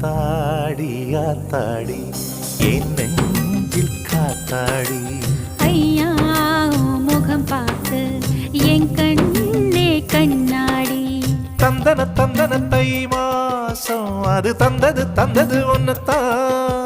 ஆத்தாடி ஆத்தாடி என் நெஞ்சில் காத்தாடி ஐயா முகம் பார்த்து என் கண்ணே கண்ணாடி தந்தன தந்தன தை மாசம் அது தந்தது ஒன்னத்தான்